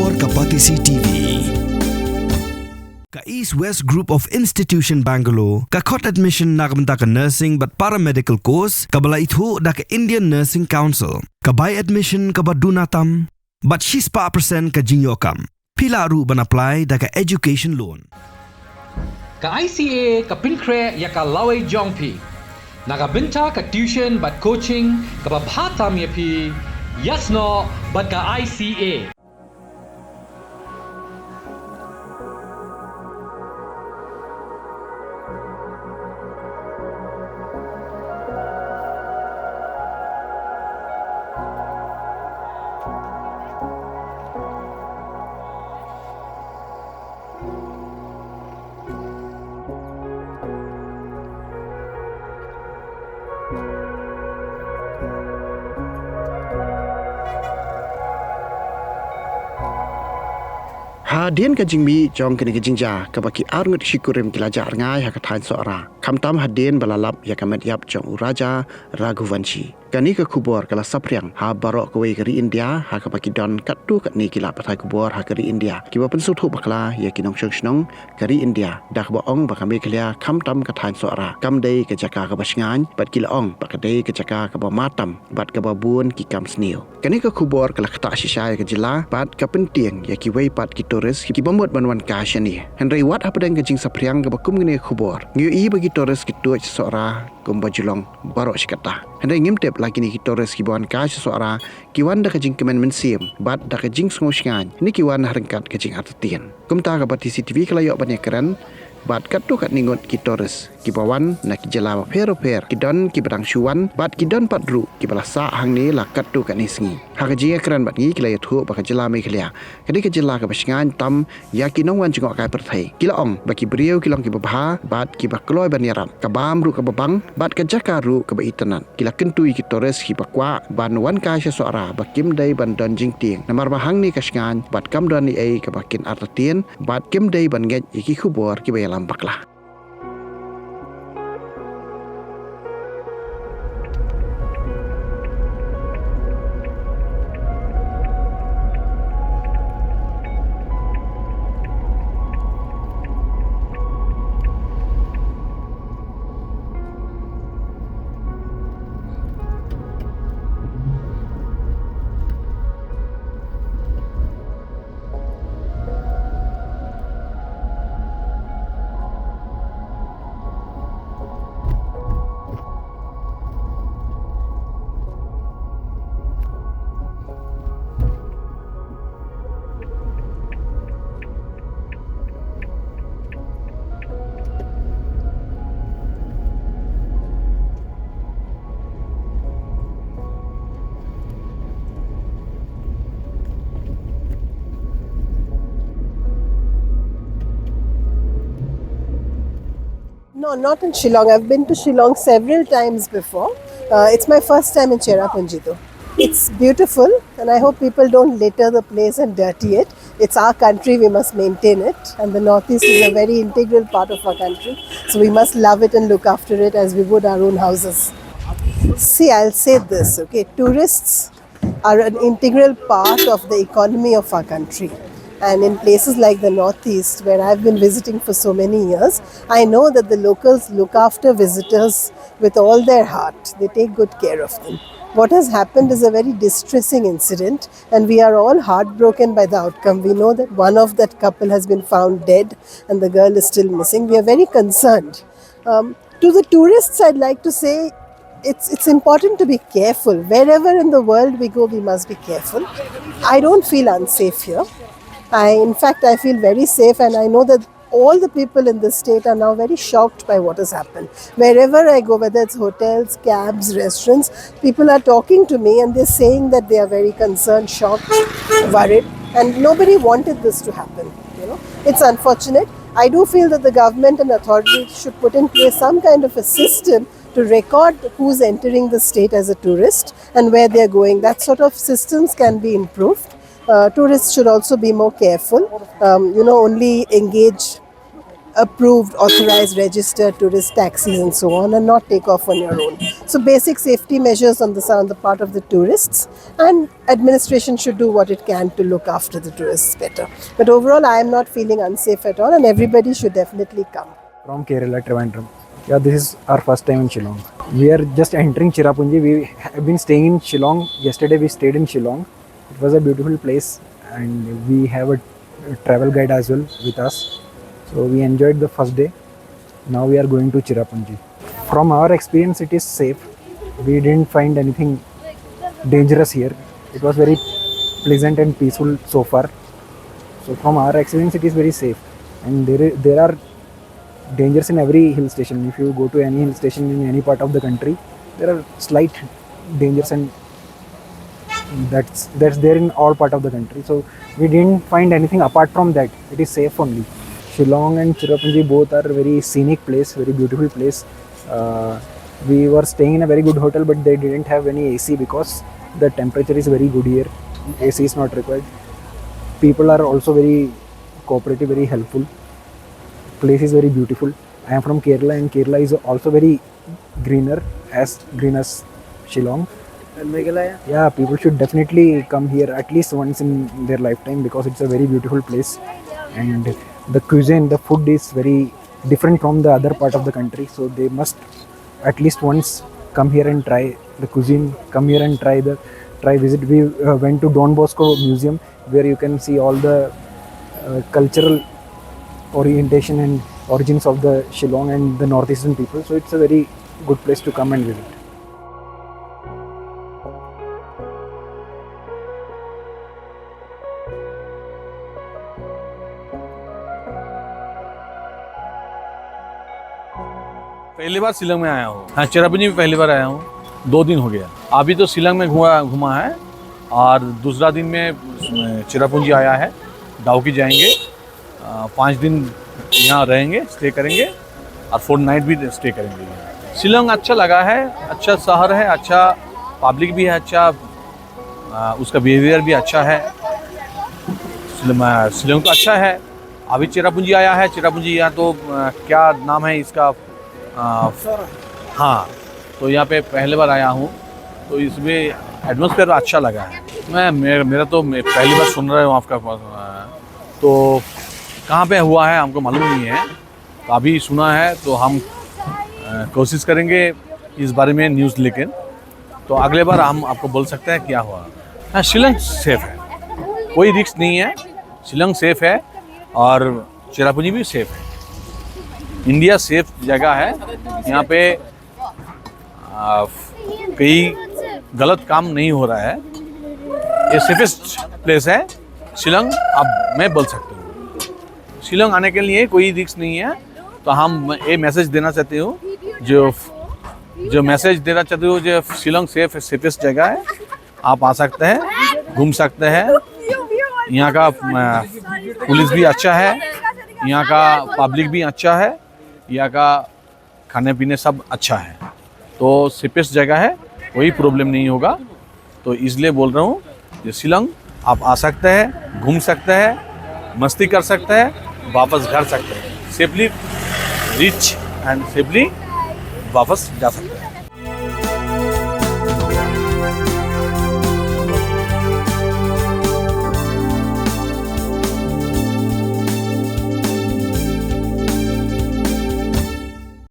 Kubor Kapatisi TV. Ka East West Group of Institution Bangalore, ka khot admission nakamta ka nursing but paramedical course, ka bala ithu da ka Indian Nursing Council, ka buy admission ka badunatam, but she's pa percent ka jinyokam. Pila ru ban apply da ka education loan. Ka ICA ka pinkre ya ka laway jongpi. Nakabinta ka tuition but coaching ka babhatam ya pi. Yes no but ka ICA. Hadian ka jingmi jong kini ka jingja ka baki arngut syukurim kilajar ngai ha ka thain soara kamtam hadian balalap ya kamet yap jong uraja Raghuvanshi kani ka kubor kala sapriang ha barok ka wei kari India ha ka baki don katu kat ni kila pathai kubor ha kari India ki ba pensu thu bakla ya kinong snong kari India dak ba ong ba kami klia kamtam ka thain soara kam dei ka jaka ka basngan bat kila ong ba ka dei ka jaka ka ba matam bat ka ba bun ki kam sneu kani ka kubor kala khata shisha ka jila bat ka penting ya ki wei pat ki Torres ki bomot banwan kasya ni Henry wat apa dan kajing sapriang ke bakum ngene khubor ngiu i bagi Torres ki tu seorang kumba julong barok sikata Henry ngimtep lagi ni ki Torres ki bawan kasya seorang ki wanda kajing kemen mensim bat da kajing sngosngan ni ki wan harengkat kajing artien kumta ka bati CCTV kelayok banyak keren bat katu kat ningot ki Torres ki bawan nak ki jela per ki don ki berang syuan bat ki don patru ki balasa hang ni la katu kat ni sengi ha ka jinga kran bat ngi ki la yathu ba ka jela mai khlia kadi ka jela ka basngan tam ya ki nong wan jingok kai perthai ki la ong ba ki brieu ki long ki babha bat ki ba kloi ban yaram ka bam ru ka babang bat ka jaka ru ka ba itanan ki la kentui ki Torres ki bakwa ban wan ka sya suara ba kim dai ban don jing ting namar ba hang ni ka sngan bat kam don ni ai ka bakin artatien bat kim dai ban nget ki khubor ki ba baklah. No, not in Shillong. I've been to Shillong several times before. It's my first time in Cherrapunji though. It's beautiful and I hope people don't litter the place and dirty it. It's our country, we must maintain it, and the Northeast is a very integral part of our country. So we must love it and look after it as we would our own houses. See, I'll say this, okay, tourists are an integral part of the economy of our country. And in places like the Northeast, where I've been visiting for so many years, I know that the locals look after visitors with all their heart. They take good care of them. What has happened is a very distressing incident and we are all heartbroken by the outcome. We know that one of that couple has been found dead and the girl is still missing. We are very concerned. To the tourists, I'd like to say, it's important to be careful. Wherever in the world we go, we must be careful. I don't feel unsafe here. In fact, I feel very safe and I know that all the people in the state are now very shocked by what has happened. Wherever I go, whether it's hotels, cabs, restaurants, people are talking to me and they're saying that they are very concerned, shocked, worried, and nobody wanted this to happen. You know, it's unfortunate. I do feel that the government and authorities should put in place some kind of a system to record who's entering the state as a tourist and where they're going. That sort of systems can be improved. Tourists should also be more careful, only engage approved, authorized, registered tourist taxis and so on, and not take off on your own. So basic safety measures on the part of the tourists, and administration should do what it can to look after the tourists better. But overall, I am not feeling unsafe at all, and everybody should definitely come. From Kerala, Trivandrum. Yeah, this is our first time in Shillong. We are just entering Cherrapunji. We have been staying in Shillong. Yesterday we stayed in Shillong. It was a beautiful place, and we have a travel guide as well with us. So we enjoyed the first day. Now we are going to Cherrapunji. From our experience, it is safe. We didn't find anything dangerous here. It was very pleasant and peaceful so far. So from our experience, it is very safe. And there are dangers in every hill station. If you go to any hill station in any part of the country, there are slight dangers, and that's there in all part of the country. So we didn't find anything apart from that. It is safe only. Shillong and Cherrapunji both are very scenic place, very beautiful place. We were staying in a very good hotel, but they didn't have any AC because the temperature is very good here. AC is not required. People are also very cooperative, very helpful. Place is very beautiful. I am from Kerala, and Kerala is also very green as Shillong. And Meghalaya? Yeah, people should definitely come here at least once in their lifetime because it's a very beautiful place, and the cuisine, the food is very different from the other part of the country. So they must at least once come here and try the cuisine. Come here and try visit. We went to Don Bosco Museum, where you can see all the cultural orientation and origins of the Shillong and the northeastern people. So it's a very good place to come and visit. पहली बार शिलंग में आया हूँ। हाँ, चेरापूंजी में पहली बार आया हूँ। 2 दिन हो गया। अभी तो शिलंग में घुमा है, और दूसरा दिन में चेरापूंजी आया है। डाउकी जाएंगे, 5 दिन यहाँ रहेंगे, स्टे करेंगे, और 4 नाइट भी स्टे करेंगे। शिलंग अच्छा लगा है, अच्छा शहर है, अच्छा पब्लिक भी है, अच्छा उसका बिहेवियर भी अच्छा है। शिलंग तो अच्छा है। अभी चेरापूंजी आया है। चेरापूंजी यहाँ तो क्या नाम है इसका, हाँ, तो यहाँ पे पहले बार आया हूँ, तो इसमें एटमॉस्फेयर अच्छा लगा है। मेरा तो पहली बार सुन रहा हूँ आपका, तो कहाँ पे हुआ है हमको मालूम नहीं है, तो अभी सुना है, तो हम कोशिश करेंगे इस बारे में न्यूज़ लेकर, तो अगले बार हम आपको बोल सकते हैं क्या हुआ। हाँ, शिलंग सेफ़ है, कोई रिस्क नहीं है। शिलंग सेफ़ है और चेरापूंजी भी सेफ़ है। इंडिया सेफ जगह है। यहाँ पे कहीं गलत काम नहीं हो रहा है। ये सेफेस्ट प्लेस है शिलंग, अब मैं बोल सकता हूँ। शिलंग आने के लिए कोई रिस्क नहीं है। तो हम ये मैसेज देना चाहते हो, जो मैसेज देना चाहते हो, जो शिलंग सेफेस्ट जगह है। आप आ सकते हैं, घूम सकते हैं। यहाँ का पुलिस भी अच्छा है, यहाँ का पब्लिक भी अच्छा है, यहाँ का खाने पीने सब अच्छा है। तो सेफेस्ट जगह है, कोई प्रॉब्लम नहीं होगा। तो इसलिए बोल रहा हूँ, ये शिलंग आप आ सकते हैं, घूम सकते हैं, मस्ती कर सकते हैं, वापस घर सकते हैं, सेफली रिच एंड सेफली वापस जा सकते हैं।